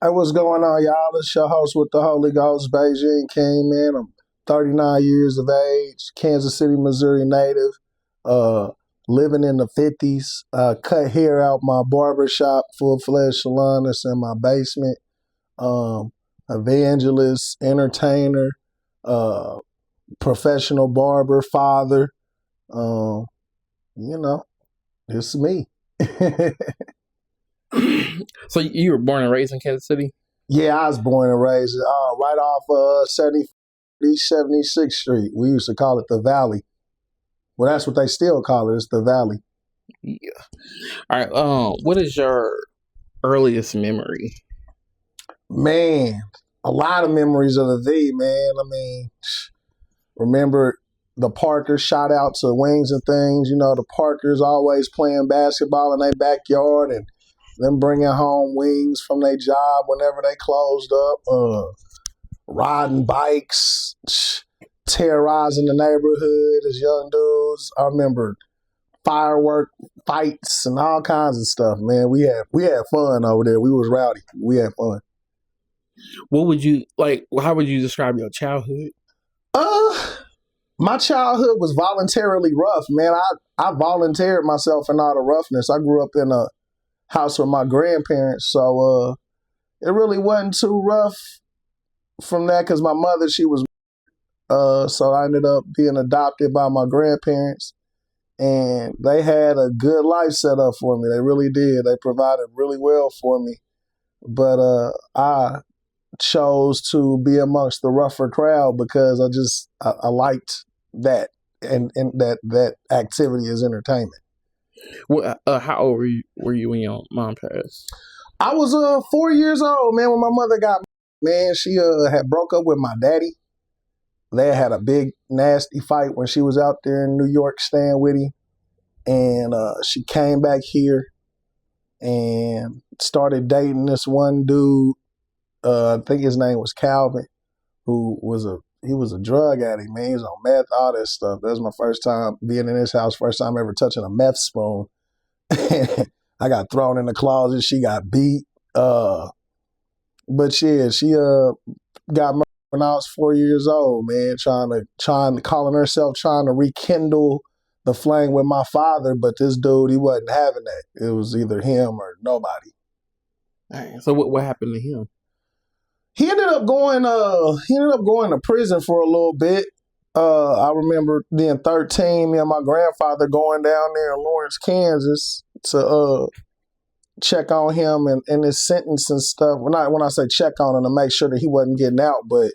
Hey, what's going on, y'all? It's your host with the Holy Ghost, BeijingKing, man. I'm 39 years of age, Kansas City, Missouri native, uh, living in the 50s. Cut hair out my barber shop, full-fledged salon that's in my basement. Evangelist, entertainer, uh, professional barber, father. Um, you know, it's me. So you were born and raised in Kansas City? Yeah, I was born and raised right off 76th Street. We used to call it the Valley. Well, that's what they still call it. It's the Valley. Yeah. All right. What is your earliest memory? Man, a lot of memories of the V, man. I mean, remember the Parkers, shout out to Wings and Things. You know, the Parkers always playing basketball in their backyard and them bringing home wings from their job whenever they closed up. Riding bikes, terrorizing the neighborhood as young dudes. I remember firework fights and all kinds of stuff, man. We had fun over there. We was rowdy. We had fun. What would you like? How would you describe your childhood? My childhood was voluntarily rough, man. I volunteered myself in all the roughness. I grew up in a house with my grandparents, so it really wasn't too rough from that because my mother, she was so I ended up being adopted by my grandparents, and they had a good life set up for me. They really did. They provided really well for me, but I chose to be amongst the rougher crowd because I liked that and that activity as entertainment. Well, how old were you when your mom passed? I was 4 years old, man, when my mother got man. She had broke up with my daddy. They had a big nasty fight when she was out there in New York staying with him, and she came back here and started dating this one dude. I think his name was Calvin, who was a drug addict, man. He was on meth, all that stuff. That was my first time being in his house, first time ever touching a meth spoon. I got thrown in the closet. She got beat. But yeah, she got murdered when I was 4 years old, man, calling herself trying to rekindle the flame with my father, but this dude, he wasn't having that. It was either him or nobody. Right. So what happened to him? He ended up going to prison for a little bit. I remember being 13, me and my grandfather going down there in Lawrence, Kansas to check on him and his sentence and stuff. When I say check on him, to make sure that he wasn't getting out, but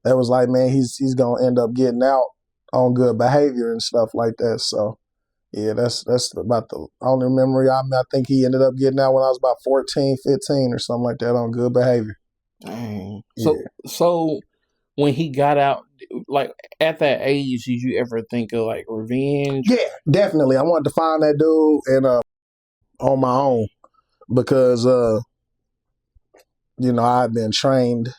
that was like, man, he's gonna end up getting out on good behavior and stuff like that. So yeah, that's about the only memory. I think he ended up getting out when I was about 14, 15 or something like that on good behavior. Dang. Yeah. So when he got out, like at that age, did you ever think of like revenge? Yeah, definitely. I wanted to find that dude and on my own because I had been trained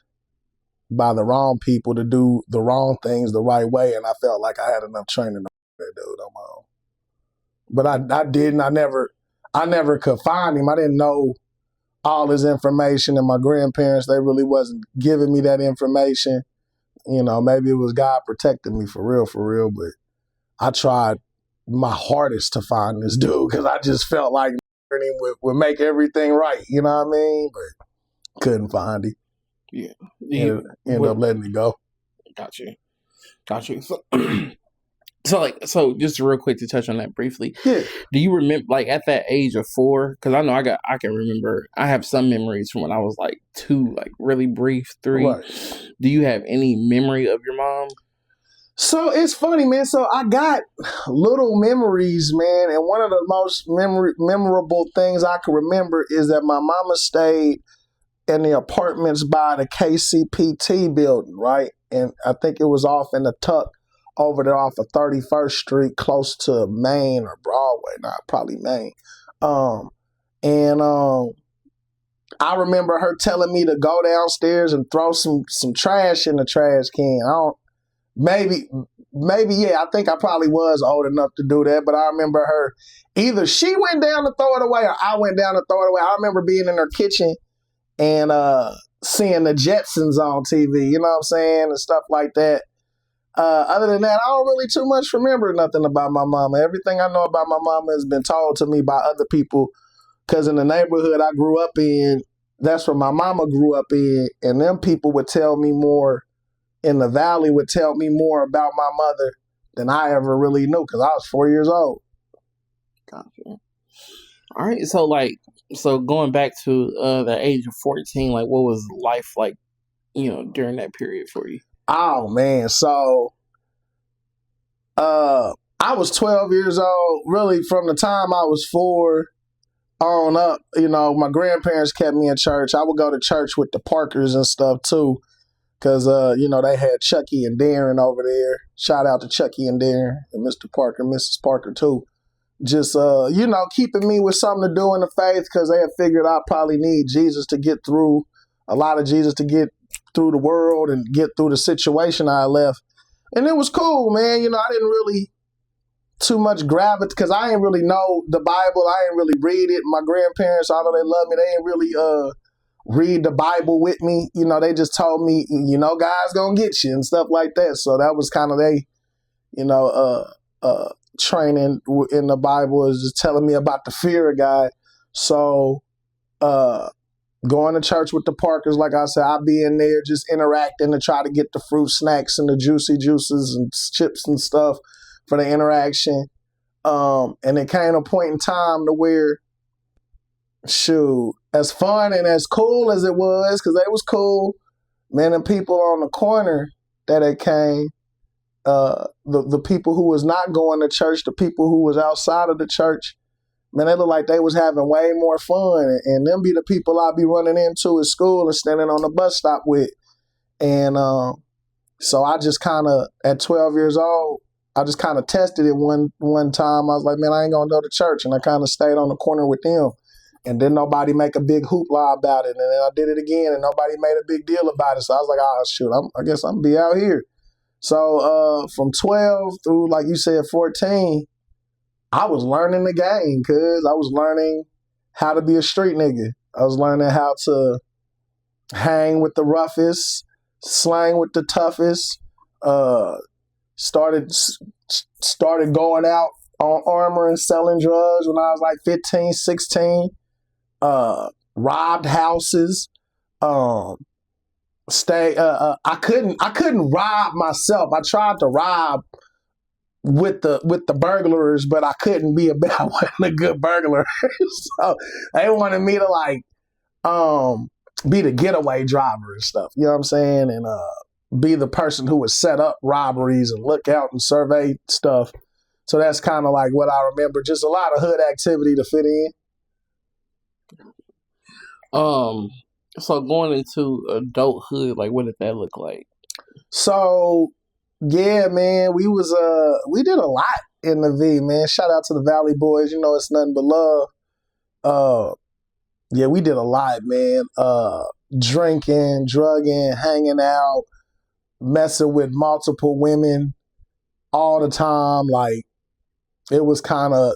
by the wrong people to do the wrong things the right way, and I felt like I had enough training to that dude on my own. But I didn't. I never could find him. I didn't know all his information, and my grandparents, they really wasn't giving me that information. Maybe it was God protecting me for real, but I tried my hardest to find this dude because I just felt like him would make everything right, you know what I mean? But couldn't find him. Yeah. Ended up letting it go. Got you. So just real quick to touch on that briefly. Yeah. Do you remember, like at that age of 4? Because I know I can remember. I have some memories from when I was like 2, like really brief 3. Right. Do you have any memory of your mom? So it's funny, man. So I got little memories, man, and one of the most memorable things I can remember is that my mama stayed in the apartments by the KCPT building, right? And I think it was off in the tuck over there off of 31st Street, close to Main or Broadway, not probably Main. I remember her telling me to go downstairs and throw some trash in the trash can. Maybe, yeah, I think I probably was old enough to do that, but I remember her, either she went down to throw it away or I went down to throw it away. I remember being in her kitchen and seeing the Jetsons on TV, you know what I'm saying, and stuff like that. Other than that, I don't really too much remember nothing about my mama. Everything I know about my mama has been told to me by other people because in the neighborhood I grew up in, that's where my mama grew up in, and them people would tell me more in the valley, would tell me more about my mother than I ever really knew because I was 4 years old. Gotcha. All right, so like, so going back to the age of 14, like, what was life like, during that period for you? Oh man, so I was 12 years old. Really, from the time I was 4 on up, my grandparents kept me in church. I would go to church with the Parkers and stuff too, because they had Chucky and Darren over there. Shout out to Chucky and Darren and Mr. Parker, Mrs. Parker too. Just keeping me with something to do in the faith because they had figured I probably need Jesus to get through a lot of Jesus to get through the world and get through the situation I left. And it was cool, man. I didn't really too much gravitate because I didn't really know the Bible. I didn't really read it. My grandparents, although they loved me, they didn't really read the Bible with me. They just told me, God's gonna get you and stuff like that. So that was kind of training in the Bible, is just telling me about the fear of God. So going to church with the Parkers, like I said, I'd be in there just interacting to try to get the fruit snacks and the juicy juices and chips and stuff for the interaction. And it came a point in time to where, shoot, as fun and as cool as it was, because they was cool, man, and people on the corner that it came, the people who was not going to church, the people who was outside of the church, man, they looked like they was having way more fun. And them be the people I'd be running into at school and standing on the bus stop with. And so I just kind of, at 12 years old, I just kind of tested it one time. I was like, man, I ain't going to go to church. And I kind of stayed on the corner with them. And then nobody make a big hoopla about it. And then I did it again and nobody made a big deal about it. So I was like, oh, shoot, I guess I'm going to be out here. So from 12 through, like you said, 14, I was learning the game, cuz I was learning how to be a street nigga. I was learning how to hang with the roughest, slang with the toughest, started going out on Armour and selling drugs when I was like 15, 16, robbed houses, I couldn't rob myself. I tried to rob with the burglars, but I couldn't be I wasn't a good burglar. So they wanted me to be the getaway driver and stuff. You know what I'm saying? And be the person who would set up robberies and look out and survey stuff. So that's kind of like what I remember. Just a lot of hood activity to fit in. So going into adulthood, like, what did that look like? So yeah, man, we did a lot in the V, man. Shout out to the Valley Boys. It's nothing but love. Yeah, we did a lot, man. Drinking, drugging, hanging out, messing with multiple women all the time. Like, it was kind of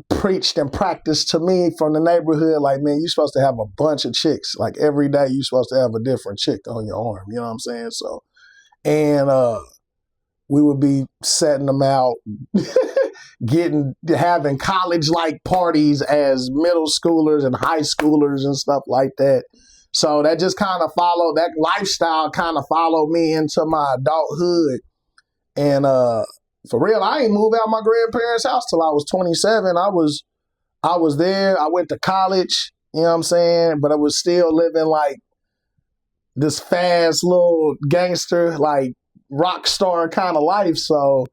preached and practiced to me from the neighborhood. Like, man, you're supposed to have a bunch of chicks. Like, every day you're supposed to have a different chick on your arm. You know what I'm saying? So, and we would be setting them out, having college-like parties as middle schoolers and high schoolers and stuff like that. So that just kind of followed, that lifestyle kind of followed me into my adulthood. And for real, I ain't moved out my grandparents' house till I was 27. I was there. I went to college, you know what I'm saying? But I was still living like this fast little gangster, like rock star kind of life. So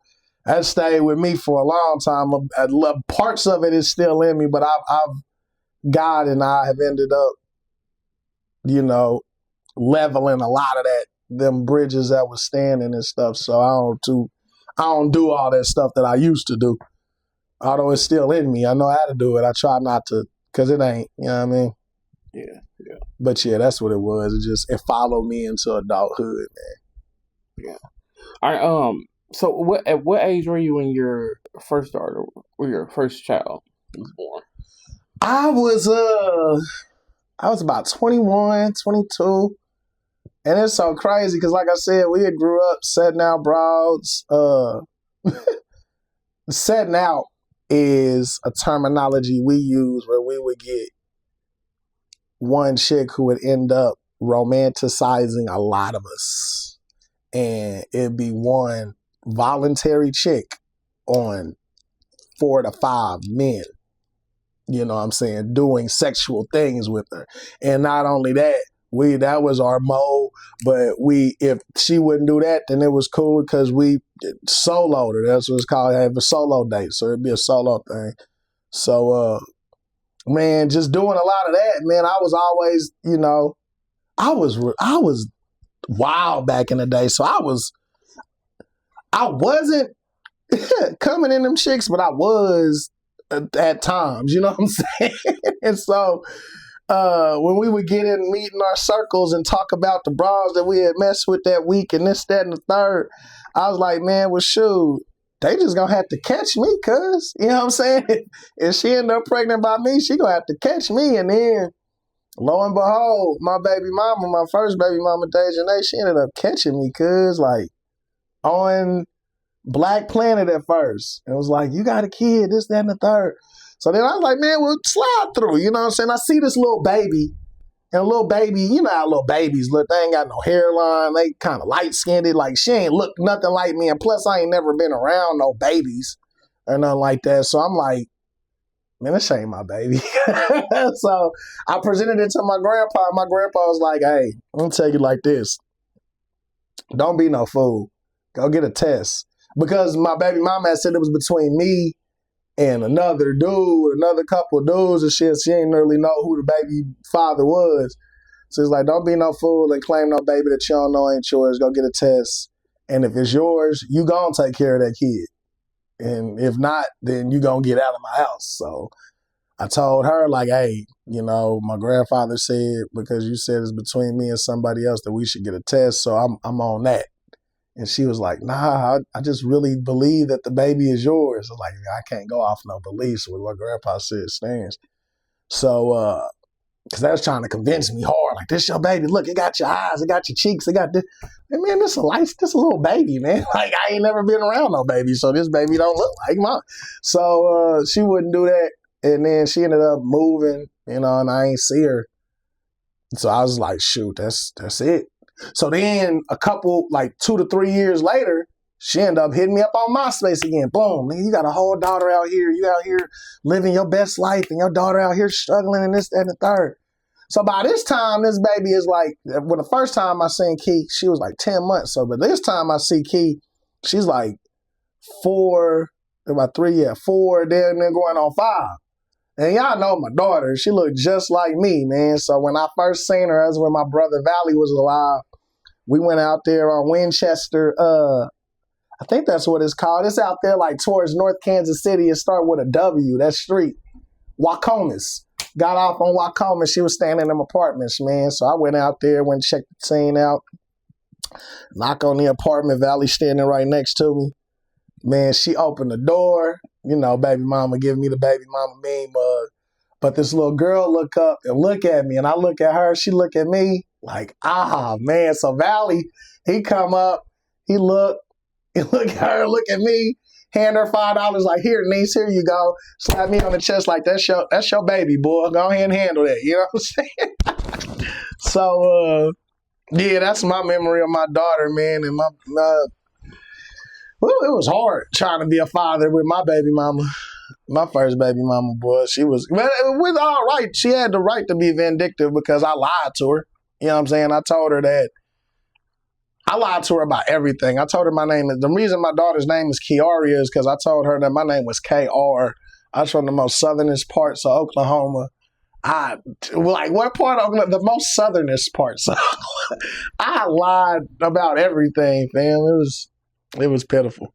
that stayed with me for a long time. I love, parts of it is still in me, but God and I have ended up, leveling a lot of them bridges that was standing and stuff. So I don't do all that stuff that I used to do. Although it's still in me. I know how to do it. I try not to, because it ain't, you know what I mean? Yeah. But yeah, that's what it was. It followed me into adulthood, man. Yeah. All right. So at what age were you when your first daughter or your first child was born? I was about 21, 22. And it's so crazy because, like I said, we had grew up setting out broads. Setting out is a terminology we use where we would get one chick who would end up romanticizing a lot of us. And it'd be one voluntary chick on 4 to 5 men, you know what I'm saying, doing sexual things with her. And not only that, that was our mode, but if she wouldn't do that, then it was cool because we soloed her. That's what it's called, have a solo date. So it'd be a solo thing. So man, just doing a lot of that, man, I was always, I was wild back in the day. So I wasn't coming in them chicks, but I was at times, you know what I'm saying? And so when we would get in, meet in our circles and talk about the bras that we had messed with that week and this, that, and the third, I was like, man, well, shoot, they just gonna have to catch me, cuz, you know what I'm saying? If she end up pregnant by me, she gonna have to catch me. And then, lo and behold, my baby mama, my first baby mama, Dejanay, she ended up catching me, cuz, like, on Black Planet at first. It was like, you got a kid, this, that, and the third. So then I was like, man, well, slide through. You know what I'm saying? I see this little baby, and a little baby, you know how little babies look. They ain't got no hairline. They kind of light-skinned. Like, she ain't look nothing like me. And plus, I ain't never been around no babies or nothing like that. So I'm like, man, this ain't my baby. So I presented it to my grandpa. My grandpa was like, hey, I'm going to tell you like this. Don't be no fool. Go get a test. Because my baby mama had said it was between me and another couple of dudes and shit. She ain't really know who the baby father was. So it's like, don't be no fool and claim no baby that you don't know ain't yours. Go get a test. And if it's yours, you gonna take care of that kid. And if not, then you gonna get out of my house. So I told her, like, hey, my grandfather said, because you said it's between me and somebody else, that we should get a test. So I'm on that. And she was like, nah, I just really believe that the baby is yours. I was like, I can't go off no beliefs with what grandpa said stands. So, because they was trying to convince me hard, like, this your baby. Look, it got your eyes, it got your cheeks, it got this. And man, this a little baby, man. Like, I ain't never been around no baby, so this baby don't look like mine. So she wouldn't do that. And then she ended up moving, and I ain't see her. So I was like, shoot, that's it. So then a couple, like 2 to 3 years later, she ended up hitting me up on MySpace again. Boom, man, you got a whole daughter out here. You out here living your best life and your daughter out here struggling and this, that, and the third. So by this time, this baby is like, well, the first time I seen Key, she was like 10 months. So, but this time I see Key, she's like 4, about 3, 4, then going on 5. And y'all know my daughter, she looked just like me, man. So when I first seen her, that's when my brother Valley was alive. We went out there on Winchester. I think that's what it's called. It's out there like towards North Kansas City. It started with a W, that street. Wacomas. Got off on Wacomas. She was staying in them apartments, man. So I went out there, went and checked the scene out. Knock on the apartment. Valley standing right next to me. Man, she opened the door. Baby mama giving me the baby mama mean mug. But this little girl look up and look at me, and I look at her. She look at me like, man. So Valley, he come up, he look at her, look at me, hand her $5, like, here, niece, here you go. Slap me on the chest like, that's your baby, boy. Go ahead and handle that. You know what I'm saying? So, yeah, that's my memory of my daughter, man, and well, it was hard trying to be a father with my baby mama. My first baby mama, boy, she was, well, it was all right. She had the right to be vindictive because I lied to her. You know what I'm saying? I told her that. I lied to her about everything. I told her the reason my daughter's name is Kiaria is because I told her that my name was K.R. I was from the most southernest parts of Oklahoma. What part of Oklahoma? The most southernest parts. I lied about everything, fam. It was pitiful.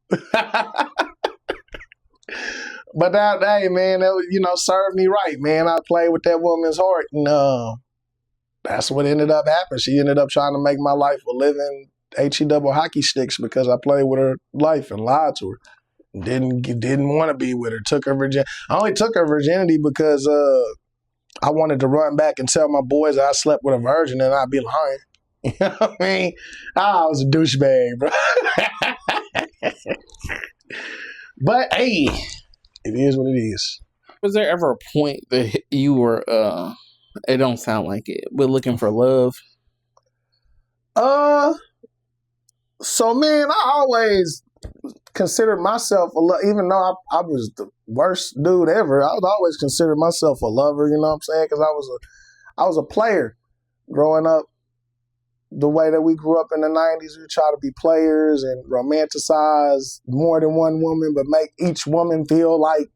But that day, man, that, served me right, man. I played with that woman's heart, and that's what ended up happening. She ended up trying to make my life a living HE double hockey sticks because I played with her life and lied to her. Didn't want to be with her. Took her virginity. I only took her virginity because I wanted to run back and tell my boys that I slept with a virgin and I'd be lying. You know what I mean? I was a douchebag, bro. But hey, it is what it is. Was there ever a point that you were, it don't sound like it, but looking for love? So man, I always considered myself even though I was the worst dude ever. I would always consider myself a lover. You know what I'm saying? Because I was a player growing up. The way that we grew up in the 90s, we try to be players and romanticize more than one woman, but make each woman feel like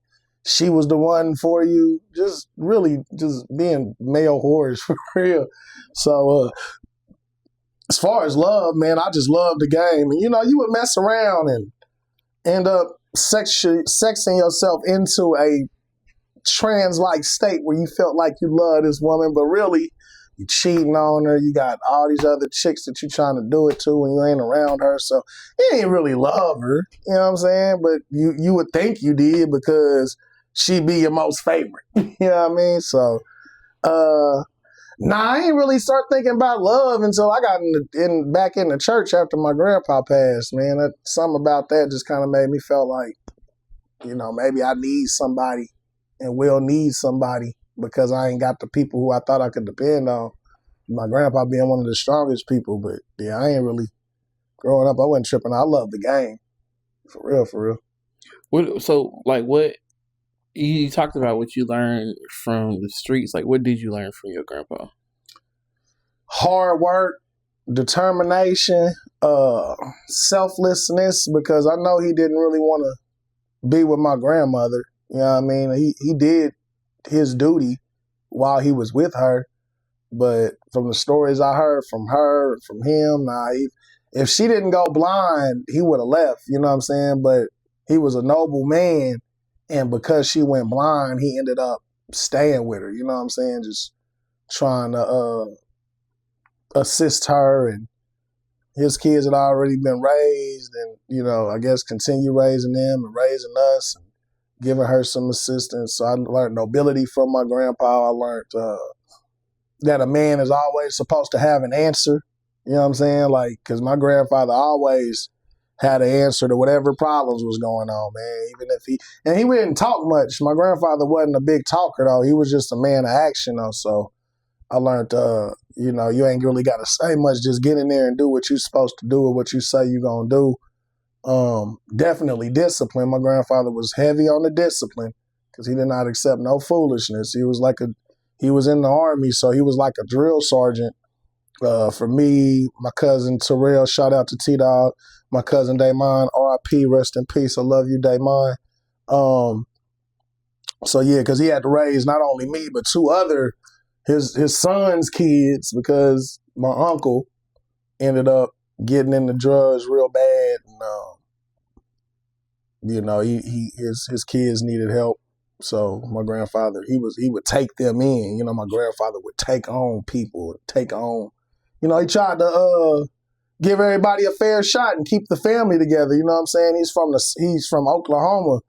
she was the one for you. Just really just being male whores for real. So as far as love, man, I just love the game. And, you know, you would mess around and end up sexing yourself into a trans-like state where you felt like you love this woman, but really you cheating on her. You got all these other chicks that you trying to do it to when you ain't around her. So you ain't really love her. You know what I'm saying? But you would think you did because she be your most favorite. You know what I mean? So, I ain't really start thinking about love until I got back in the church after my grandpa passed, man. Something about that just kind of made me feel like, you know, maybe I need somebody and will need somebody because I ain't got the people who I thought I could depend on. My grandpa being one of the strongest people, but yeah, I ain't really, growing up, I wasn't tripping. I love the game. For real, for real. So, like, what, you talked about what you learned from the streets. Like, what did you learn from your grandpa? Hard work, determination, selflessness, because I know he didn't really want to be with my grandmother. You know what I mean? He did his duty while he was with her, but from the stories I heard from her, from him, if she didn't go blind, he would have left, you know what I'm saying? But he was a noble man, and because she went blind, he ended up staying with her, you know what I'm saying? Just trying to assist her, and his kids had already been raised, and, you know, I guess continue raising them and raising us and giving her some assistance. So I learned nobility from my grandpa. I learned that a man is always supposed to have an answer. You know what I'm saying? Like, because my grandfather always had an answer to whatever problems was going on, man. Even if he didn't talk much. My grandfather wasn't a big talker, though. He was just a man of action, though. So I learned, you know, you ain't really got to say much. Just get in there and do what you're supposed to do or what you say you're going to do. Definitely discipline. My grandfather was heavy on the discipline because he did not accept no foolishness. He was in the army, so he was like a drill sergeant. For me, my cousin Terrell, shout out to T-Dog, my cousin Damon, R.I.P., rest in peace. I love you, Damon. So yeah, because he had to raise not only me, but two other, his son's kids, because my uncle ended up getting into drugs real bad, and you know, his kids needed help. So my grandfather, he would take them in. You know, my grandfather would take on people, you know, he tried to give everybody a fair shot and keep the family together. You know what I'm saying? He's from Oklahoma,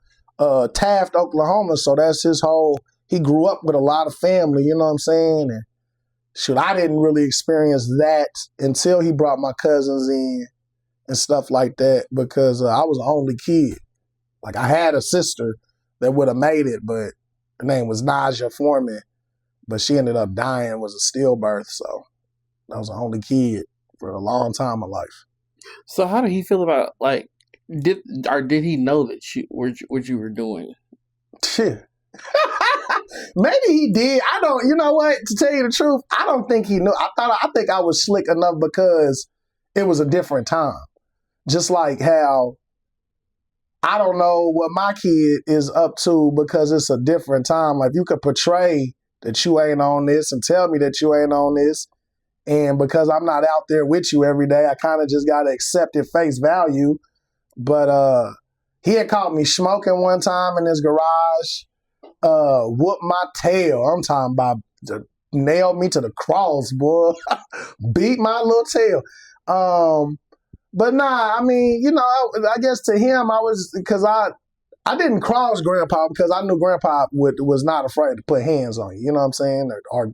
Taft, Oklahoma. So that's his whole. He grew up with a lot of family. You know what I'm saying? And shoot, I didn't really experience that until he brought my cousins in and stuff like that, because I was the only kid. Like, I had a sister that would have made it, but her name was Naja Foreman, but she ended up dying, was a stillbirth. So I was the only kid for a long time in my life. So how did he feel about, like, did he know that what you were doing? Maybe he did. I don't. You know what? To tell you the truth, I don't think he knew. I think I was slick enough because it was a different time. Just like how I don't know what my kid is up to because it's a different time. Like, you could portray that you ain't on this and tell me that you ain't on this. And because I'm not out there with you every day, I kind of just got to accept it face value. But he had caught me smoking one time in his garage, whooped my tail. I'm talking about nailed me to the cross, boy. Beat my little tail. But nah, I mean, I guess to him, because I didn't cross grandpa because I knew grandpa was not afraid to put hands on you. You know what I'm saying? Or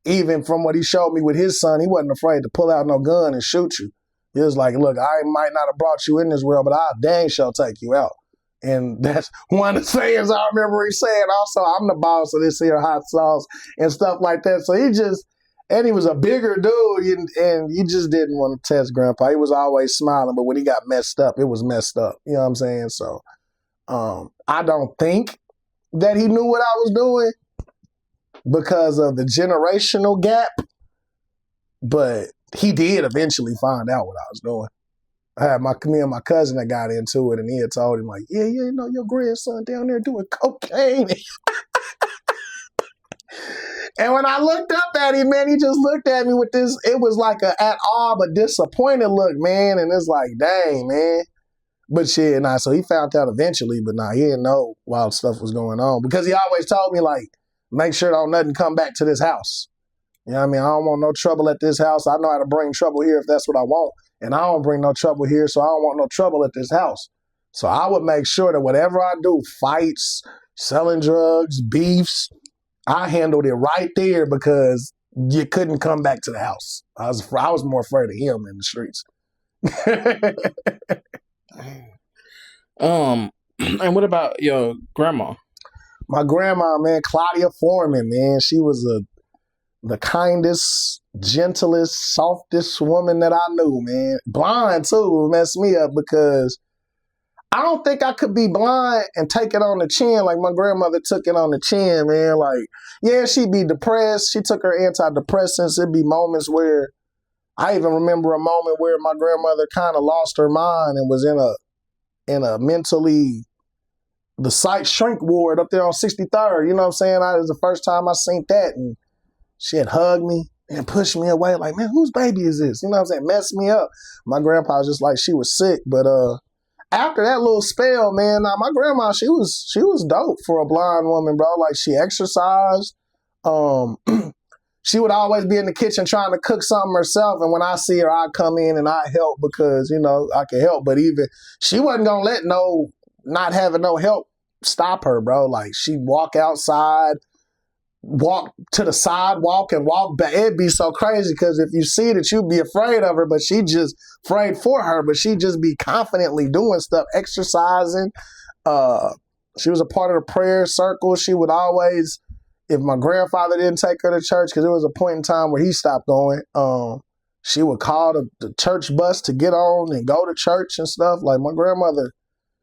even from what he showed me with his son, he wasn't afraid to pull out no gun and shoot you. He was like, look, I might not have brought you in this world, but I dang shall take you out. And that's one of the sayings I remember he saying. Also, I'm the boss of this here hot sauce and stuff like that. So he was a bigger dude, and you just didn't want to test grandpa. He was always smiling, but when he got messed up, it was messed up. You know what I'm saying? So I don't think that he knew what I was doing because of the generational gap, but he did eventually find out what I was doing. I had me and my cousin that got into it, and he had told him, like, yeah, your grandson down there doing cocaine. And when I looked up at him, man, he just looked at me with this, it was like a at all but disappointed look, man. And it's like, dang, man. But shit, so he found out eventually, but he didn't know while stuff was going on. Because he always told me, like, make sure don't nothing come back to this house. You know what I mean? I don't want no trouble at this house. I know how to bring trouble here if that's what I want. And I don't bring no trouble here, so I don't want no trouble at this house. So I would make sure that whatever I do, fights, selling drugs, beefs, I handled it right there because you couldn't come back to the house. I was more afraid of him in the streets. And what about your grandma? My grandma, man, Claudia Foreman, man, she was the kindest, gentlest, softest woman that I knew, man. Blind, too, messed me up because I don't think I could be blind and take it on the chin like my grandmother took it on the chin, man. Like, yeah, she'd be depressed. She took her antidepressants. It'd be moments where, I even remember a moment where my grandmother kind of lost her mind and was in a mentally, the psych shrink ward up there on 63rd. You know what I'm saying? It was the first time I seen that, and she had hugged me and pushed me away like, man, whose baby is this? You know what I'm saying? Messed me up. My grandpa was just like, she was sick. But after that little spell, man, my grandma, she was dope for a blind woman, bro. Like, she exercised. She would always be in the kitchen trying to cook something herself. And when I see her, I come in and I help because, I can help. But even she wasn't going to let not having no help stop her, bro. Like, she'd walk outside, walk to the sidewalk and walk back. It'd be so crazy because if you see that, you'd be afraid of her, but she just afraid for her, but she'd just be confidently doing stuff, exercising. She was a part of the prayer circle. She would always, if my grandfather didn't take her to church, because there was a point in time where he stopped going, she would call the church bus to get on and go to church and stuff. Like, my grandmother,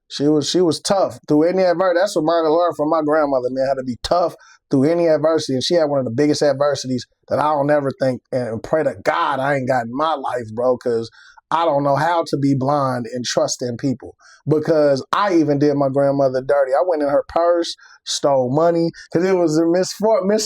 she was tough through any adversity. That's what I learned from my grandmother, man, how to be tough through any adversity. And she had one of the biggest adversities that I don't ever think, and pray to God I ain't got in my life, bro, because I don't know how to be blind and trust in people, because I even did my grandmother dirty. I went in her purse, stole money, because it was Miss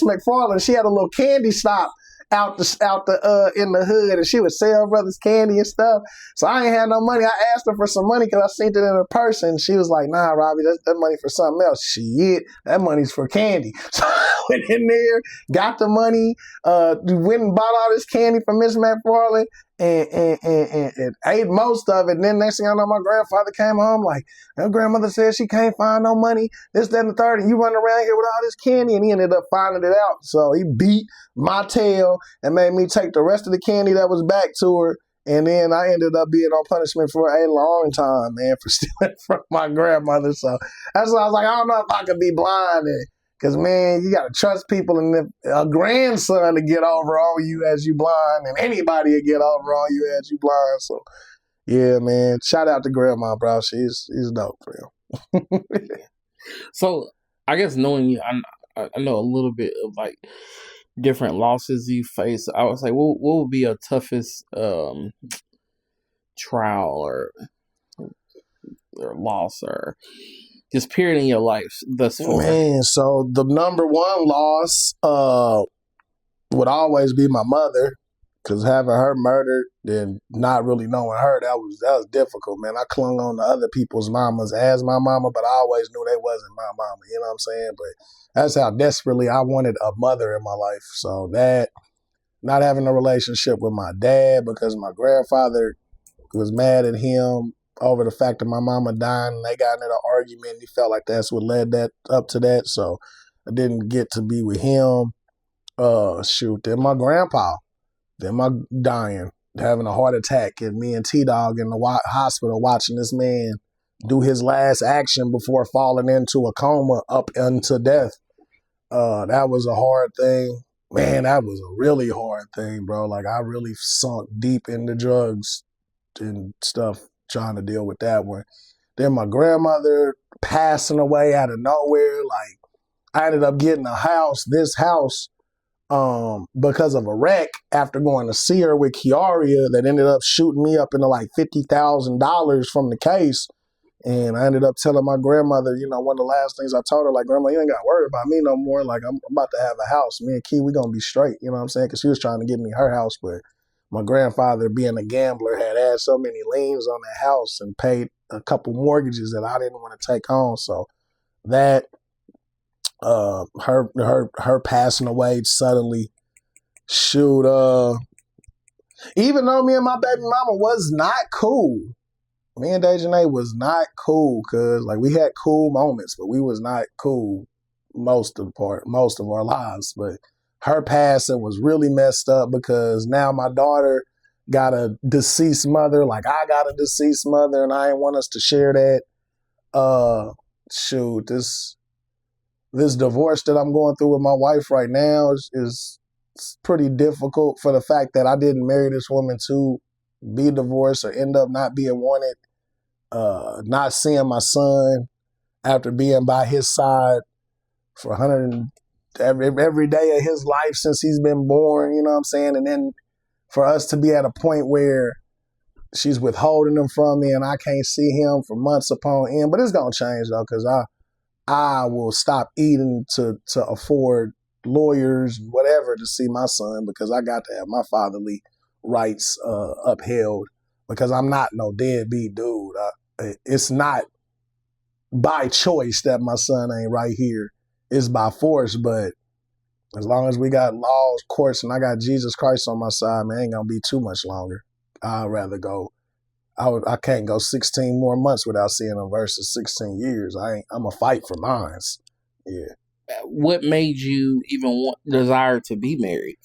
McFarland. She had a little candy stop out the in the hood, and she would sell brothers candy and stuff. So I ain't had no money. I asked her for some money because I seen it in her purse, and she was like, "Nah, Robbie, that money for something else." Shit, that money's for candy. So I went in there, got the money, went and bought all this candy from Miss McFarland, and ate most of it. And then next thing I know, my grandfather came home like, her grandmother said she can't find no money, this, that, and the third, and you running around here with all this candy. And he ended up finding it out. So he beat my tail and made me take the rest of the candy that was back to her. And then I ended up being on punishment for a long time, man, for stealing from my grandmother. So that's why I was like, I don't know if I could be blind. Because, man, you got to trust people, and if a grandson to get over on you as you blind, and anybody to get over on you as you blind. So, yeah, man, shout out to grandma, bro. She's dope for him. So, I guess knowing you, I know a little bit of, like, different losses you face. I was like, what would be your toughest trial or loss or just period in your life thus far? Man, so the number one loss would always be my mother, because having her murdered and not really knowing her, that was difficult, man. I clung on to other people's mamas as my mama, but I always knew they wasn't my mama, you know what I'm saying? But that's how desperately I wanted a mother in my life. So that, not having a relationship with my dad, because my grandfather was mad at him over the fact that my mama died, and they got into an argument, and he felt like that's what led that up to that. So I didn't get to be with him. Then my grandpa, then my dying, having a heart attack, and me and T-Dog in the hospital watching this man do his last action before falling into a coma up unto death. That was a hard thing. Man, that was a really hard thing, bro. Like, I really sunk deep into drugs and stuff trying to deal with that one. Then my grandmother passing away out of nowhere. Like, I ended up getting this house, because of a wreck after going to see her with Kiaria that ended up shooting me up into like $50,000 from the case. And I ended up telling my grandmother, one of the last things I told her, like, Grandma, you ain't got to worry about me no more. Like, I'm about to have a house. Me and Key, we going to be straight. You know what I'm saying? Because she was trying to give me her house. But my grandfather, being a gambler, had so many liens on that house and paid a couple mortgages that I didn't want to take on. So that, her passing away suddenly, even though me and my baby mama was not cool, me and Dejanay was not cool, cause like we had cool moments, but we was not cool most of our lives. But her passing was really messed up because now my daughter got a deceased mother, like I got a deceased mother, and I didn't want us to share that. This divorce that I'm going through with my wife right now is pretty difficult for the fact that I didn't marry this woman to be divorced or end up not being wanted. Not seeing my son after being by his side for every day of his life since he's been born, you know what I'm saying? And then for us to be at a point where she's withholding him from me and I can't see him for months upon end. But it's going to change, though, because I will stop eating to afford lawyers, whatever, to see my son, because I got to have my fatherly rights upheld, because I'm not no deadbeat dude. It's not by choice that my son ain't right here. It's by force, but as long as we got laws, courts, and I got Jesus Christ on my side, man, it ain't going to be too much longer. I'd rather go. I can't go 16 more months without seeing him versus 16 years. I'm a fight for mine. Yeah. What made you even desire to be married?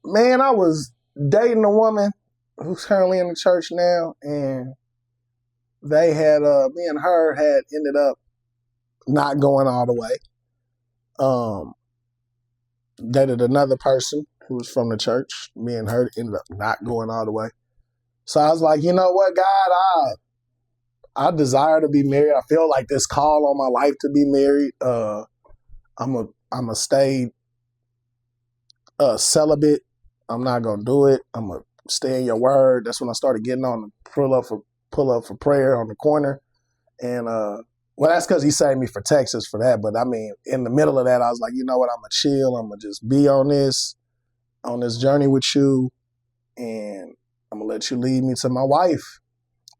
Man, I was dating a woman who's currently in the church now, and they had me and her had ended up not going all the way. Dated another person who was from the church. Me and her ended up not going all the way. So I was like, you know what, God, I desire to be married. I feel like this call on my life to be married. I'm a stay celibate. I'm not gonna do it. I'm gonna stay in your word. That's when I started getting on the pull up for prayer on the corner. And well, that's because he saved me for Texas for that. But I mean, in the middle of that, I was like, you know what? I'm gonna chill. I'm gonna just be on this journey with you, and I'm gonna let you lead me to my wife.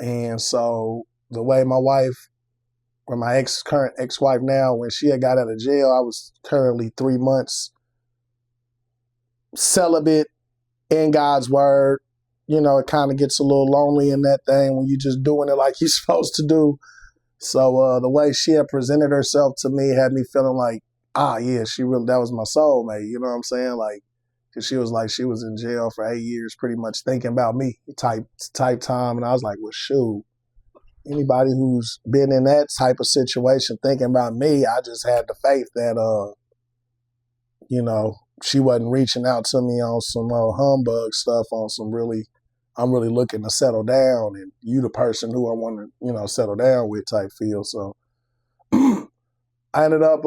And so the way my wife, or my current ex-wife now, when she had got out of jail, I was currently 3 months celibate in God's word. You know, it kind of gets a little lonely in that thing when you're just doing it like you're supposed to do. So the way she had presented herself to me had me feeling like, yeah, that was my soulmate. You know what I'm saying? Like, cause she was in jail for 8 years, pretty much thinking about me type time. And I was like, well, shoot, anybody who's been in that type of situation thinking about me, I just had the faith that, she wasn't reaching out to me on some humbug stuff, on some really, I'm really looking to settle down, and you the person who I want to, settle down with type feel. So I ended up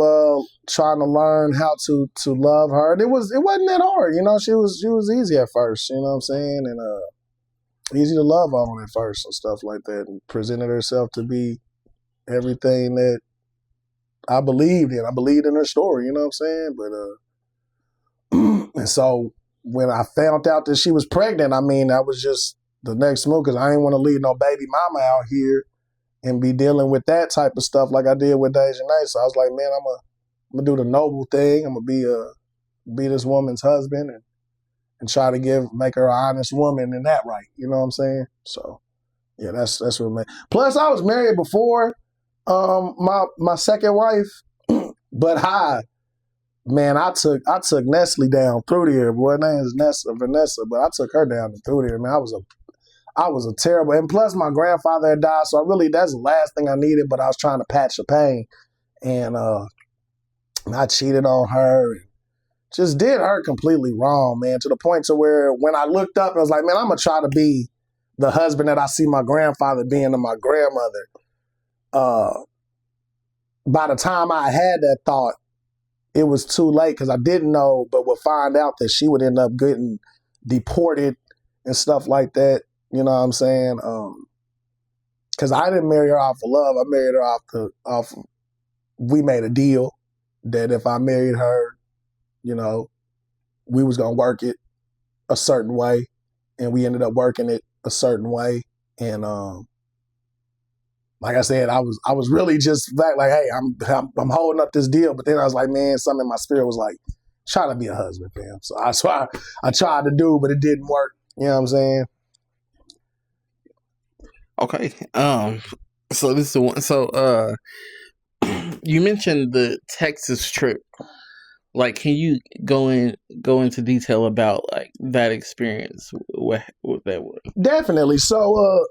trying to learn how to love her. And it wasn't that hard, she was easy at first, you know what I'm saying? And easy to love on at first and stuff like that, and presented herself to be everything that I believed in. I believed in her story, you know what I'm saying? But and so when I found out that she was pregnant, I mean, that was just the next move, because I didn't want to leave no baby mama out here and be dealing with that type of stuff like I did with Dejanay. So I was like, man, I'm gonna do the noble thing. I'm gonna be this woman's husband and try to make her an honest woman in that right. You know what I'm saying? So yeah, that's what made. Plus, I was married before my second wife, but man, I took Nestle down through there. Boy, her name is Vanessa, but I took her down through there. Man, I was a terrible, and plus my grandfather had died, so that's the last thing I needed. But I was trying to patch the pain, and I cheated on her. Just did her completely wrong, man, to the point to where when I looked up, I was like, man, I'm going to try to be the husband that I see my grandfather being to my grandmother. By the time I had that thought, it was too late because I didn't know, but would find out that she would end up getting deported and stuff like that. You know what I'm saying? Because I didn't marry her off of love. I married her we made a deal that if I married her, you know, we was going to work it a certain way, and we ended up working it a certain way. And like I said, I was really just like, hey, I'm holding up this deal. But then I was like, man, something in my spirit was like, try to be a husband, fam. So I tried to do, but it didn't work. You know what I'm saying? Okay. So this is the one. So you mentioned the Texas trip. Like, can you go into detail about like that experience? What that was? Definitely. So,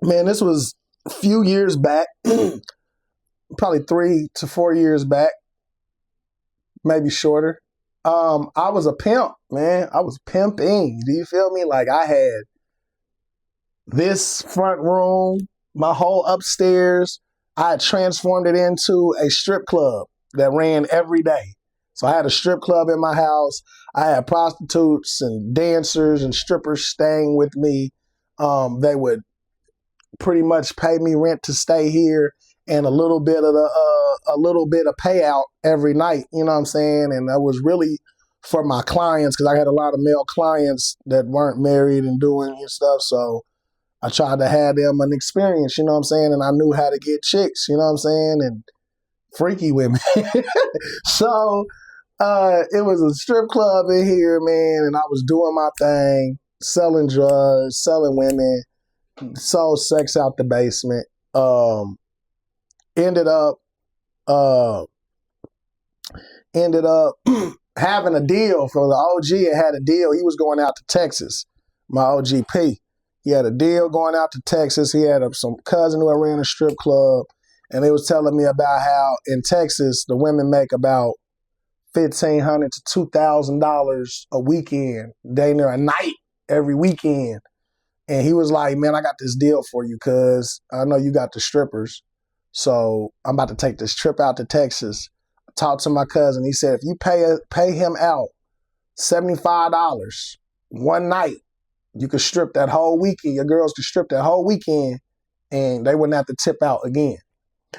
man, this was a few years back, probably 3 to 4 years back, maybe shorter. I was a pimp, man. I was pimping. Do you feel me? Like I had this front room, my whole upstairs. I had transformed it into a strip club that ran every day. So I had a strip club in my house. I had prostitutes and dancers and strippers staying with me. They would pretty much pay me rent to stay here and a little bit of payout every night. You know what I'm saying? And that was really for my clients because I had a lot of male clients that weren't married and doing stuff. So I tried to have them an experience. You know what I'm saying? And I knew how to get chicks. You know what I'm saying? And freaky women. So it was a strip club in here, man, and I was doing my thing, selling drugs, selling women, sold sex out the basement. Ended up having a deal for the OG. Had a deal. He was going out to Texas, my OGP. He had a deal going out to Texas. He had some cousin who ran a strip club. And they was telling me about how in Texas, the women make about $1,500 to $2,000 a weekend, day near a night every weekend. And he was like, man, I got this deal for you because I know you got the strippers. So I'm about to take this trip out to Texas. I talked to my cousin. He said, if you pay him out $75 one night, you could strip that whole weekend. Your girls could strip that whole weekend and they wouldn't have to tip out again.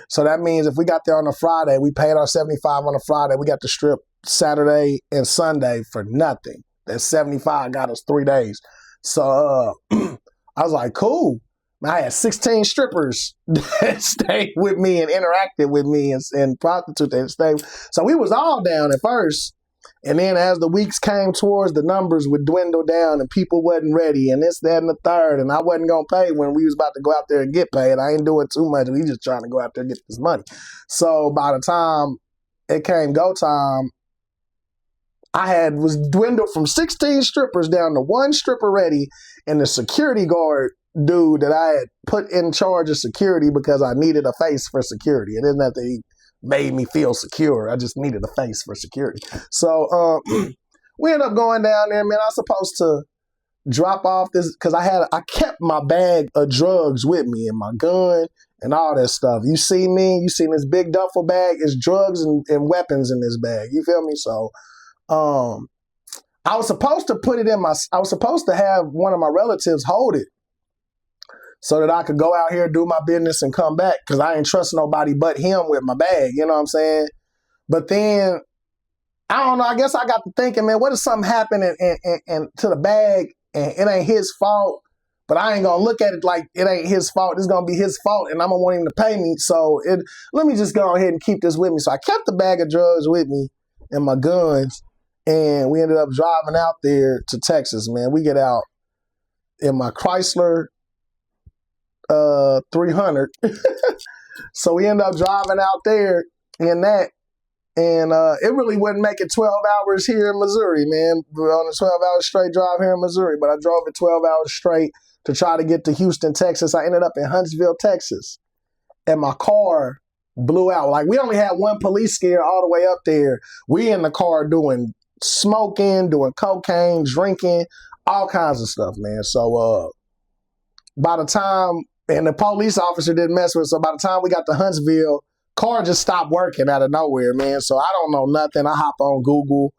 So that means if we got there on a Friday, we paid our $75 on a Friday, we got to strip Saturday and Sunday for nothing. That $75 got us 3 days. So I was like, cool. I had 16 strippers that stayed with me and interacted with me and prostitutes that stayed. So we was all down at first. And then as the weeks came towards, the numbers would dwindle down and people wasn't ready and this, that, and the third. And I wasn't going to pay when we was about to go out there and get paid. I ain't doing too much. We just trying to go out there and get this money. So by the time it came go time, was dwindled from 16 strippers down to 1 stripper ready and the security guard dude that I had put in charge of security because I needed a face for security. It isn't that they made me feel secure. I just needed a face for security. So we ended up going down there, man. I was supposed to drop off this because I kept my bag of drugs with me and my gun and all that stuff. You see this big duffel bag, it's drugs and weapons in this bag. You feel me? So I was supposed to put it I was supposed to have one of my relatives hold it so that I could go out here, do my business, and come back because I ain't trust nobody but him with my bag. You know what I'm saying? But then, I don't know, I guess I got to thinking, man, what if something happened and to the bag and it ain't his fault, but I ain't going to look at it like it ain't his fault. It's going to be his fault and I'm going to want him to pay me. So let me just go ahead and keep this with me. So I kept the bag of drugs with me and my guns. And we ended up driving out there to Texas, man. We get out in my Chrysler 300. So we ended up driving out there in that. And it really wouldn't make it 12 hours here in Missouri, man. We're on a 12-hour straight drive here in Missouri. But I drove it 12 hours straight to try to get to Houston, Texas. I ended up in Huntsville, Texas. And my car blew out. Like, we only had one police scare all the way up there. We in the car doing smoking, doing cocaine, drinking, all kinds of stuff, man. So by the time, and the police officer didn't mess with us, so by the time we got to Huntsville, car just stopped working out of nowhere, man. So I don't know nothing. I hop on Google,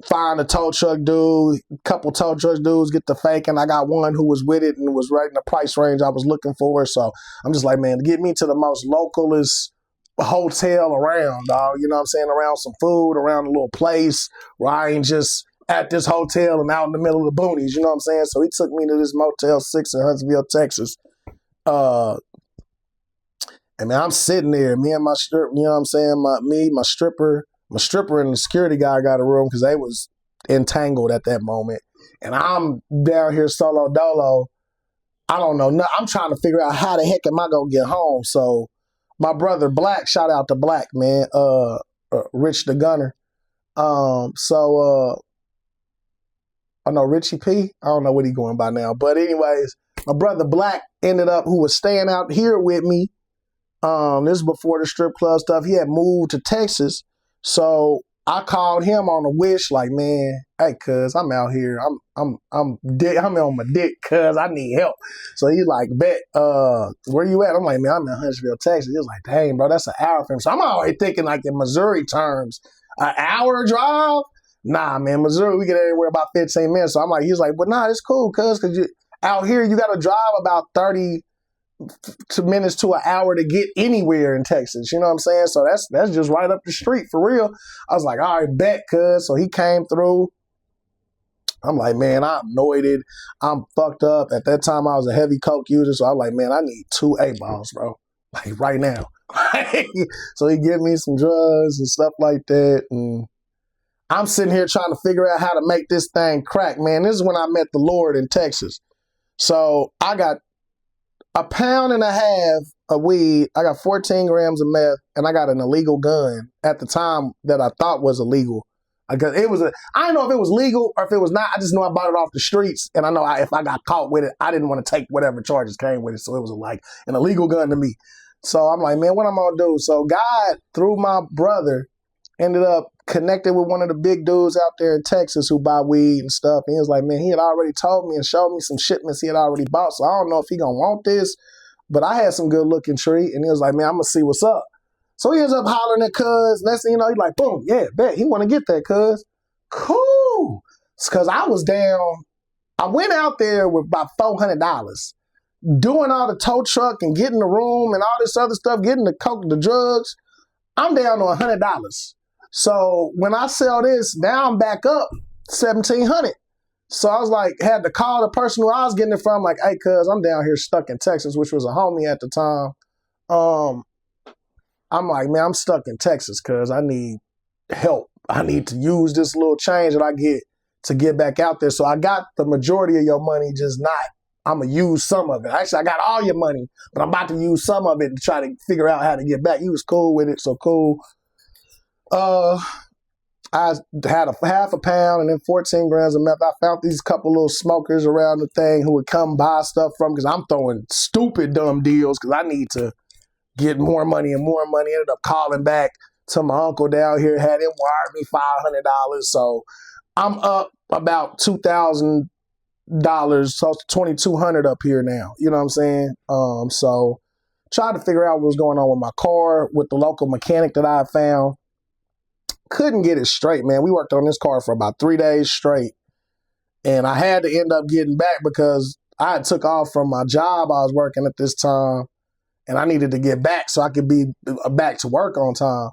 find a tow truck dude, couple tow truck dudes, get the fake, and I got one who was with it and was right in the price range I was looking for. So I'm just like, man, get me to the most localist hotel around, dog. You know what I'm saying? Around some food, around a little place where I ain't just at this hotel and out in the middle of the boonies. You know what I'm saying? So he took me to this Motel 6 in Huntsville, Texas. And man, I'm sitting there, me and my stripper, you know what I'm saying? My stripper and the security guy got a room because they was entangled at that moment. And I'm down here solo dolo. I don't know. I'm trying to figure out how the heck am I going to get home. So my brother Black, shout out to Black, man, Rich the Gunner. I know Richie P. I don't know what he going by now. But anyways, my brother Black ended up, who was staying out here with me. This is before the strip club stuff. He had moved to Texas. So I called him on a wish, like, man, hey, cuz I'm out here. I'm on my dick, cuz I need help. So he's like, bet, where you at? I'm like, man, I'm in Huntsville, Texas. He was like, dang, bro, that's an hour from me. So I'm already thinking like in Missouri terms, an hour drive? Nah, man, Missouri, we get everywhere about 15 minutes. So I'm like, he's like, but nah, it's cool, cuz you out here, you got to drive about 30 minutes to an hour to get anywhere in Texas. You know what I'm saying? So that's just right up the street for real. I was like, all right, bet, cuz. So he came through. I'm like, man, I'm anointed. I'm fucked up. At that time, I was a heavy coke user. So I'm like, man, I need 2 A-balls, bro. Like right now. So he gave me some drugs and stuff like that. And I'm sitting here trying to figure out how to make this thing crack, man. This is when I met the Lord in Texas. So I got 1.5 pounds of weed. I got 14 grams of meth, and I got an illegal gun at the time that I thought was illegal. I didn't know if it was legal or if it was not. I just know I bought it off the streets, and I know if I got caught with it, I didn't want to take whatever charges came with it. So it was like an illegal gun to me. So I'm like, man, what am I gonna do? So God, through my brother, ended up connected with one of the big dudes out there in Texas who buy weed and stuff. And he was like, man, he had already told me and showed me some shipments he had already bought. So I don't know if he gonna want this, but I had some good looking tree. And he was like, man, I'm gonna see what's up. So he ends up hollering at cuz. Next thing you know, he's like, boom, yeah, bet. He want to get that, cuz. Cool. Because I was down. I went out there with about $400. Doing all the tow truck and getting the room and all this other stuff, getting the coke, the drugs. I'm down to $100. So when I sell this, now I'm back up $1,700. So I was like, had to call the person who I was getting it from, like, hey, cuz I'm down here stuck in Texas, which was a homie at the time. I'm like, man, I'm stuck in Texas, cuz I need help. I need to use this little change that I get to get back out there. So I got the majority of your money, just not, I'm going to use some of it. Actually, I got all your money, but I'm about to use some of it to try to figure out how to get back. He was cool with it, so cool. I had a 1/2 pound and then 14 grams of meth. I found these couple little smokers around the thing who would come buy stuff from, because I'm throwing stupid dumb deals because I need to get more money and more money. Ended up calling back to my uncle down here, had him wired me $500. So I'm up about $2,000, so $2,200 up here now. You know what I'm saying? So tried to figure out what was going on with my car with the local mechanic that I found. Couldn't get it straight, man. We worked on this car for about 3 days straight. And I had to end up getting back because I had took off from my job I was working at this time. And I needed to get back so I could be back to work on time.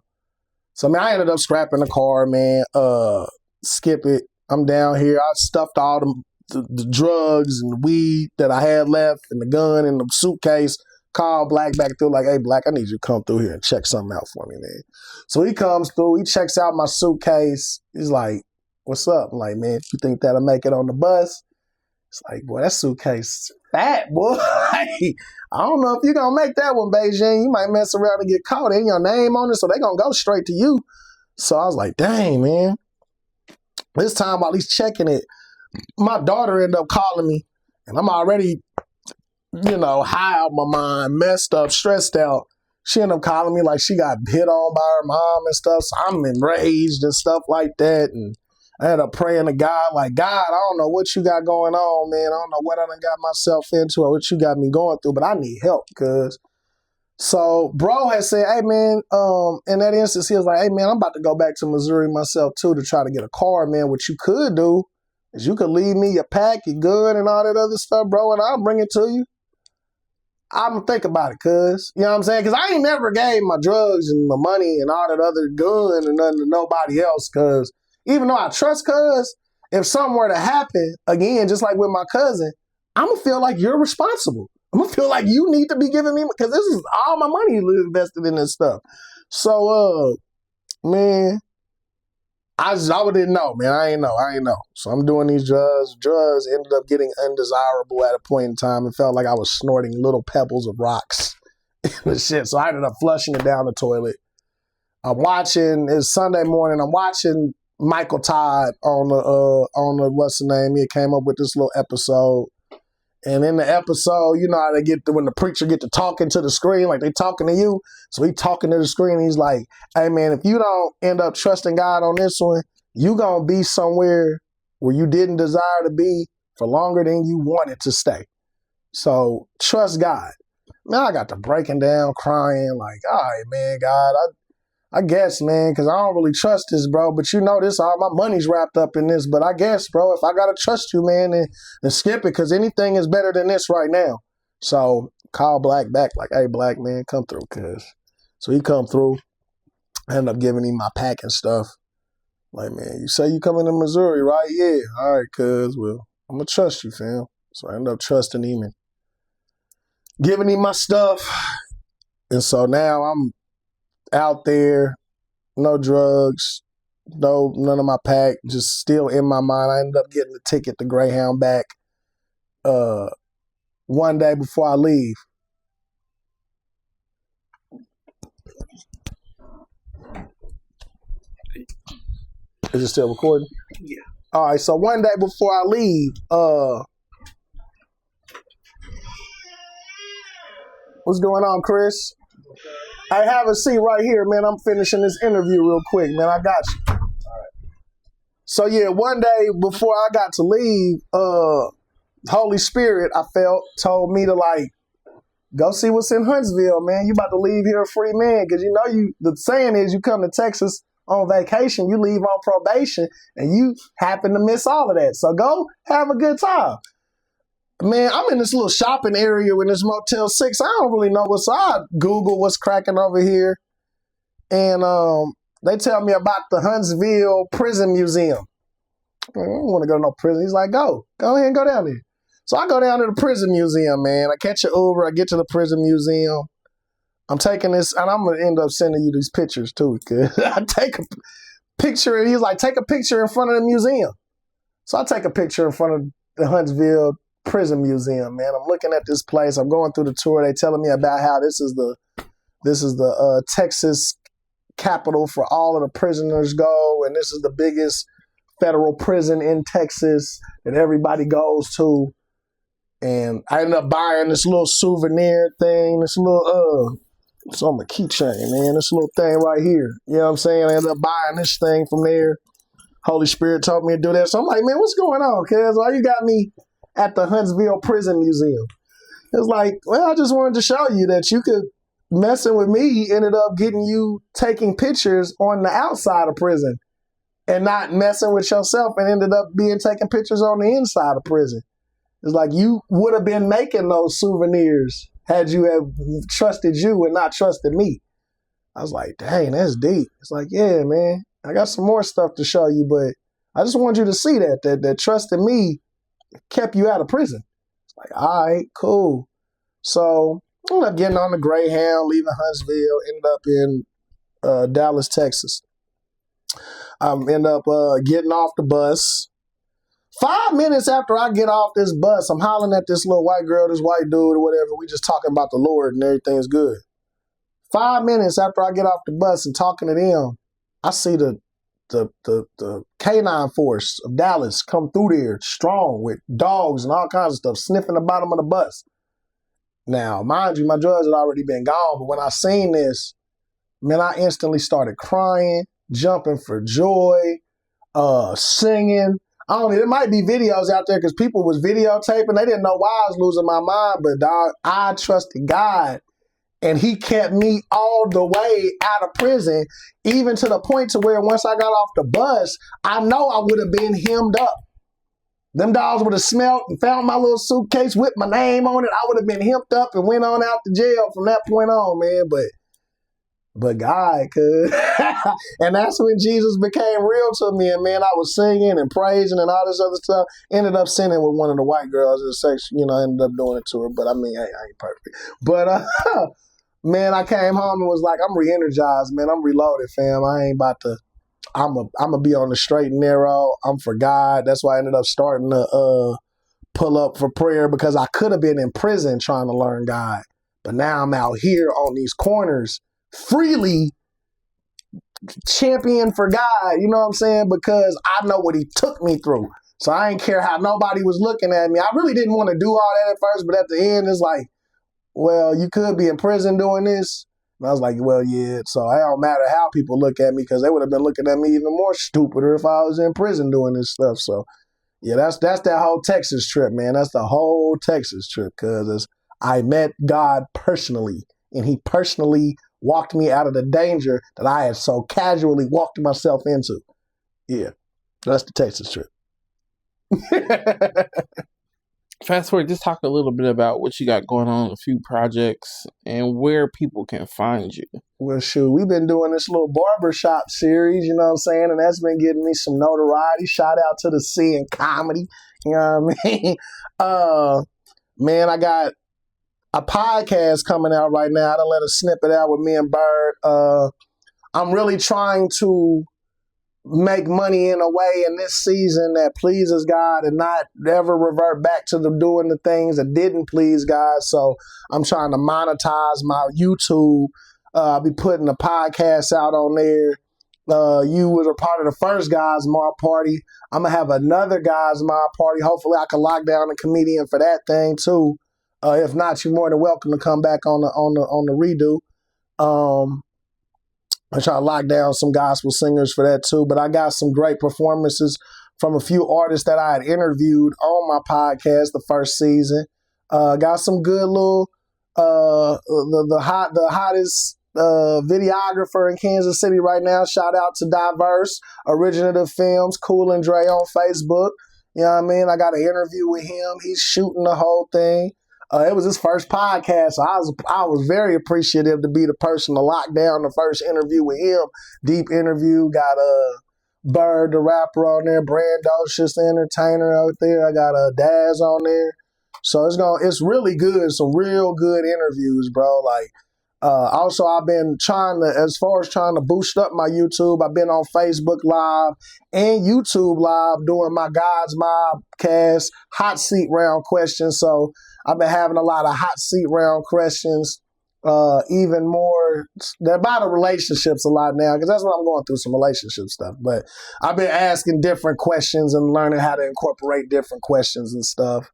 So, man, I ended up scrapping the car, man. Skip it. I'm down here. I stuffed all the drugs and the weed that I had left and the gun in the suitcase Call Black back through like, hey, Black, I need you to come through here and check something out for me, man. So he comes through. He checks out my suitcase. He's like, what's up? I'm like, man, you think that'll make it on the bus? It's like, boy, that suitcase fat, boy. I don't know if you're going to make that one, Beijing. You might mess around and get caught. Ain't your name on it, so they going to go straight to you. So I was like, dang, man. This time while he's checking it, my daughter ended up calling me, and I'm already, high out my mind, messed up, stressed out. She ended up calling me like she got hit on by her mom and stuff, so I'm enraged and stuff like that, and I ended up praying to God, like, God, I don't know what you got going on, man. I don't know what I done got myself into or what you got me going through, but I need help, cuz. So bro had said, hey, man, in that instance, he was like, hey, man, I'm about to go back to Missouri myself, too, to try to get a car, man. What you could do is you could leave me your pack, your gun, and all that other stuff, bro, and I'll bring it to you. I'm going to think about it, cuz. You know what I'm saying? Because I ain't never gave my drugs and my money and all that other gun and nothing to nobody else, cuz. Even though I trust cuz, if something were to happen, again, just like with my cousin, I'm going to feel like you're responsible. I'm going to feel like you need to be giving me, because this is all my money invested in this stuff. So, man, I didn't know, man. I ain't know. So I'm doing these drugs. Drugs ended up getting undesirable at a point in time. It felt like I was snorting little pebbles of rocks and shit. So I ended up flushing it down the toilet. It's Sunday morning. I'm watching Michael Todd on the what's the name? He came up with this little episode. And in the episode, you know how they get when the preacher get to talking to the screen, like they talking to you. So he talking to the screen. And he's like, hey, man, if you don't end up trusting God on this one, you going to be somewhere where you didn't desire to be for longer than you wanted to stay. So trust God. Now I got to breaking down, crying, like, all right, man, God, I guess, man, because I don't really trust this, bro. But this, all my money's wrapped up in this. But I guess, bro, if I got to trust you, man, then skip it, because anything is better than this right now. So call Black back like, hey, Black, man, come through, cuz. So he come through. I end up giving him my pack and stuff. Like, man, you say you coming to Missouri, right? Yeah. All right, cuz. Well, I'm going to trust you, fam. So I end up trusting him and giving him my stuff. And so now I'm out there, no drugs, none of my pack, just still in my mind. I ended up getting the ticket to Greyhound back one day before I leave. Is it still recording? Yeah. All right, so one day before I leave, what's going on, Chris? I have a seat right here, man. I'm finishing this interview real quick, man. I got you. All right. So, yeah, one day before I got to leave, Holy Spirit, I felt, told me to, like, go see what's in Huntsville, man. You about to leave here a free man, because the saying is you come to Texas on vacation, you leave on probation, and you happen to miss all of that. So go have a good time. Man, I'm in this little shopping area in this Motel 6. I don't really know what's I Google what's cracking over here. And they tell me about the Huntsville Prison Museum. I don't want to go to no prison. He's like, go ahead and go down there. So I go down to the prison museum, man. I catch an Uber. I get to the prison museum. I'm taking this, and I'm going to end up sending you these pictures too. Cause I take a picture, and he's like, take a picture in front of the museum. So I take a picture in front of the Huntsville Prison Museum, man. I'm looking at this place. I'm going through the tour. They telling me about how this is the Texas capital for all of the prisoners go, and this is the biggest federal prison in Texas that everybody goes to. And I ended up buying this little souvenir thing, this little it's on my keychain, man. This little thing right here. You know what I'm saying? I ended up buying this thing from there. Holy Spirit told me to do that. So I'm like, man, what's going on, cuz? Why you got me at the Huntsville Prison Museum? It's like, well, I just wanted to show you that you could, messing with me ended up getting you taking pictures on the outside of prison and not messing with yourself, and ended up taking pictures on the inside of prison. It's like you would have been making those souvenirs had you have trusted you and not trusted me. I was like, dang, that's deep. It's like, yeah, man, I got some more stuff to show you, but I just want you to see that trusting me kept you out of prison. It's like, all right, cool. So ended up getting on the Greyhound, leaving Huntsville, ended up in Dallas, Texas. I ended up getting off the bus. 5 minutes after I get off this bus, I'm hollering at this little white girl, this white dude or whatever. We just talking about the Lord and everything's good. 5 minutes after I get off the bus and talking to them, I see the canine force of Dallas come through there strong with dogs and all kinds of stuff, sniffing the bottom of the bus. Now, mind you, my drugs had already been gone, but when I seen this, man, I instantly started crying, jumping for joy, singing. I don't know, there might be videos out there because people was videotaping. They didn't know why I was losing my mind, but dog, I trusted God. And he kept me all the way out of prison, even to the point to where once I got off the bus, I know I would have been hemmed up. Them dogs would have smelled and found my little suitcase with my name on it. I would have been hemmed up and went on out to jail from that point on, man. But God could. And that's when Jesus became real to me. And man, I was singing and praising and all this other stuff. Ended up sinning with one of the white girls in sex, ended up doing it to her. But I mean, I ain't perfect. But man, I came home and was like, I'm re-energized, man. I'm reloaded, fam. I ain't about to, I'm a be on the straight and narrow. I'm for God. That's why I ended up starting to pull up for prayer, because I could have been in prison trying to learn God. But now I'm out here on these corners freely champion for God, you know what I'm saying? Because I know what he took me through. So I ain't care how nobody was looking at me. I really didn't want to do all that at first, but at the end, it's like, well, you could be in prison doing this. And I was like, well, yeah. So it don't matter how people look at me, because they would have been looking at me even more stupider if I was in prison doing this stuff. So yeah, that's that whole Texas trip, man. That's the whole Texas trip, because I met God personally, and he personally walked me out of the danger that I had so casually walked myself into. Yeah, that's the Texas trip. Fast forward, just talk a little bit about what you got going on, a few projects, and where people can find you. Well, shoot, we've been doing this little barbershop series, you know what I'm saying? And that's been getting me some notoriety. Shout out to the C in comedy, you know what I mean? Man, I got a podcast coming out right now. I done let a snippet out with me and Bird. I'm really trying to make money in a way in this season that pleases God and not ever revert back to doing the things that didn't please God. So I'm trying to monetize my YouTube. I'll be putting a podcast out on there. You was a part of the first Guys Mob party. I'm gonna have another Guys Mob party. Hopefully I can lock down a comedian for that thing too. If not, you're more than welcome to come back on the redo. I try to lock down some gospel singers for that too. But I got some great performances from a few artists that I had interviewed on my podcast the first season. Got some good little the hottest videographer in Kansas City right now. Shout out to Diverse Originative Films, Cool and Dre on Facebook. You know what I mean? I got an interview with him. He's shooting the whole thing. It was his first podcast, so I was very appreciative to be the person to lock down the first interview with him. Deep interview. Got Bird, the rapper, on there. Brandocious, the entertainer, out there. I got Daz on there. So it's really good. Some real good interviews, bro. Like, also, I've been trying to boost up my YouTube. I've been on Facebook Live and YouTube Live doing my God's Mob cast hot seat round questions. So I've been having a lot of hot seat round questions, even more. They're about the relationships a lot now, because that's what I'm going through, some relationship stuff. But I've been asking different questions and learning how to incorporate different questions and stuff.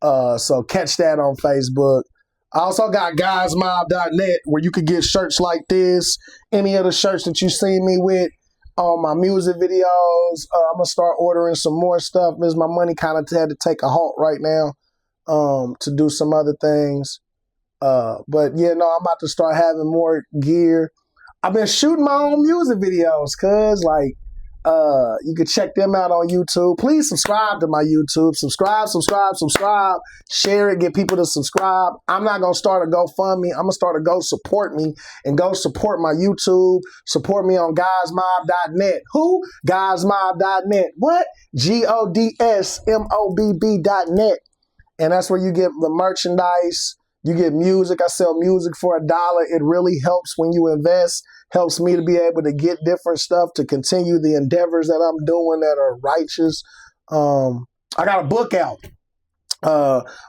So catch that on Facebook. I also got guysmob.net, where you could get shirts like this, any of the shirts that you see me with on my music videos. I'm going to start ordering some more stuff, because my money kind of had to take a halt right now to do some other things. But yeah, no, I'm about to start having more gear. I've been shooting my own music videos, cuz you can check them out on YouTube. Please subscribe to my YouTube. Subscribe. Share it. Get people to subscribe. I'm not going to start a GoFundMe. I'm going to start a Go Support Me, and go support my YouTube. Support me on guysmob.net. Who? Guysmob.net. What? GODSMOBB.net. And that's where you get the merchandise. You get music. I sell music for $1. It really helps when you invest. Helps me to be able to get different stuff to continue the endeavors that I'm doing that are righteous. I got a book out.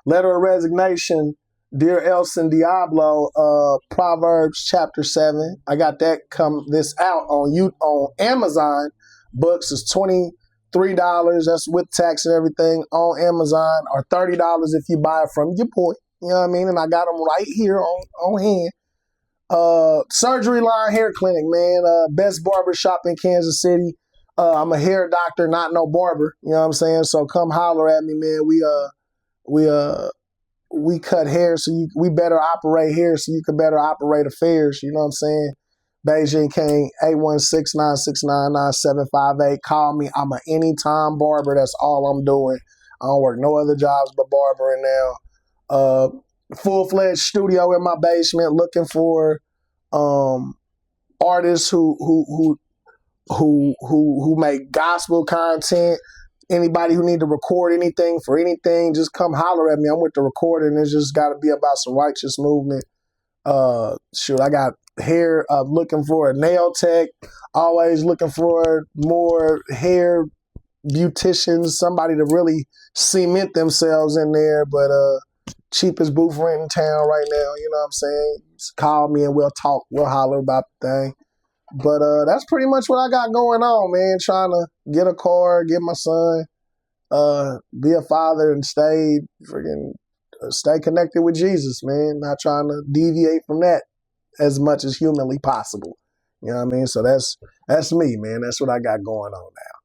Letter of Resignation, Dear Elson Diablo, Proverbs chapter 7. I got that come this out on Amazon. Books is $23. That's with tax and everything on Amazon, or $30 if you buy it from your boy. You know what I mean? And I got them right here on hand. Surgery Line Hair Clinic, man. Best barber shop in Kansas City. I'm a hair doctor, not no barber. You know what I'm saying? So come holler at me, man. We cut hair we better operate here so you can better operate affairs. You know what I'm saying? BeijingKing, 816-969-9758. Call me. I'm an anytime barber. That's all I'm doing. I don't work no other jobs but barbering now. Full-fledged studio in my basement, looking for artists who make gospel content. Anybody who need to record anything for anything, just come holler at me. I'm with the recording. It's just got to be about some righteous movement. I got hair. Looking for a nail tech. Always looking for more hair beauticians. Somebody to really cement themselves in there. But cheapest booth rent in town right now. You know what I'm saying? Just call me and we'll talk. We'll holler about the thing. But that's pretty much what I got going on, man. Trying to get a car, get my son, be a father, and stay connected with Jesus, man. Not trying to deviate from that as much as humanly possible. You know what I mean? So that's me, man. That's what I got going on now.